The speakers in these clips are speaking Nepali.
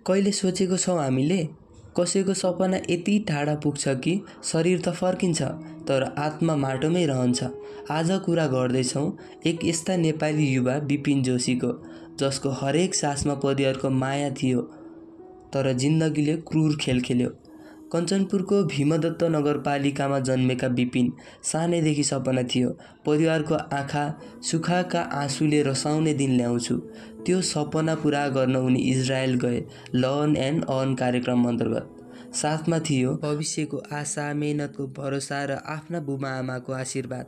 कहिले सोचेको छौँ हामीले कसैको सपना यति टाढा पुग्छ कि शरीर त फर्किन्छ तर आत्मा माटोमै रहन्छ। आज कुरा गर्दैछौँ एक यस्ता नेपाली युवा विपिन जोशीको, जसको हरेक सासमा परिवारको माया थियो तर जिन्दगीले क्रूर खेल खेल्यो। कञ्चनपुरको भीमदत्त नगरपालिकामा जन्मेका विपिन सानैदेखि सपना थियो, परिवारको आँखा सुखाका आँसुले रसाउने दिन ल्याउँछु। त्यो सपना पुरा गर्न उनी इजरायल गए, लर्न एन्ड अर्न कार्यक्रम अन्तर्गत। साथमा थियो भविष्यको आशा, मेहनतको भरोसा र आफ्ना बुबा आमाको आशीर्वाद।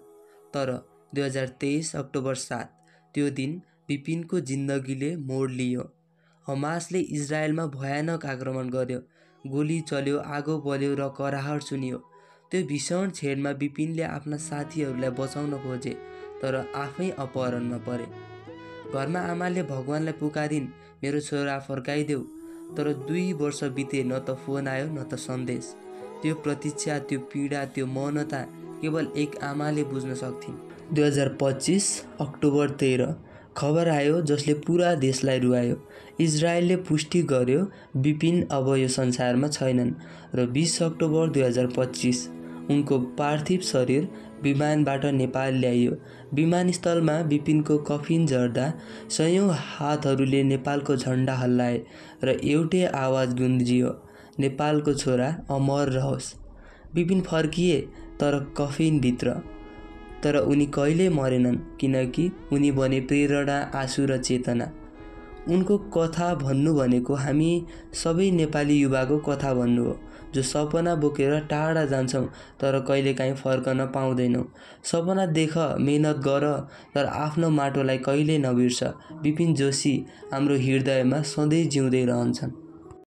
तर 2023 अक्टोबर 7 त्यो दिन विपिनको जिन्दगीले मोड लियो। हमासले इजरायलमा भयानक आक्रमण गर्यो, गोली चल्यो, आगो बल्यो र कराहट सुनियो। त्यो भीषण छेडमा विपिनले आफ्ना साथीहरूलाई बचाउन खोजे तर आफै अपहरणमा परे। घरमा आमाले भगवानलाई पुकारिन्, मेरो छोरा फर्काइदेऊ। तर 2 वर्ष बिते, न त फोन आयो न त सन्देश। त्यो प्रतीक्षा, त्यो पीडा, त्यो मौनता केवल एक आमाले बुझ्न सक्थिन्। 2025 अक्टोबर 13 खबर आयो जसले पुरा देशलाई रुवायो। इजरायलले पुष्टि गर्यो विपिन अब यो संसारमा छैनन् र 20 अक्टोबर 2025 उनको पार्थिव शरीर विमानबाट नेपाल ल्याइयो। विमानस्थलमा विपिनको कफिन झर्दा सयौं हातहरूले नेपालको झण्डा हल्लाए र एउटै आवाज गुन्जियो, नेपालको छोरा अमर रहोस्। विपिन फर्किए तर कफिनभित्र। तर उनी कहिल्यै मरेनन्, किनकि उनी बने प्रेरणा, आँसु र चेतना। उनको कथा भन्नु भनेको हामी सबै नेपाली युवाको कथा भन्नु हो, जो सपना बोकेर टाढा जान्छौँ तर कहिलेकाहीँ फर्कन पाउँदैनौँ। सपना देख, मेहनत गर, तर आफ्नो माटोलाई कहिल्यै नबिर्स। विपिन जोशी हाम्रो हृदयमा सधैँ जिउँदै रहन्छन्।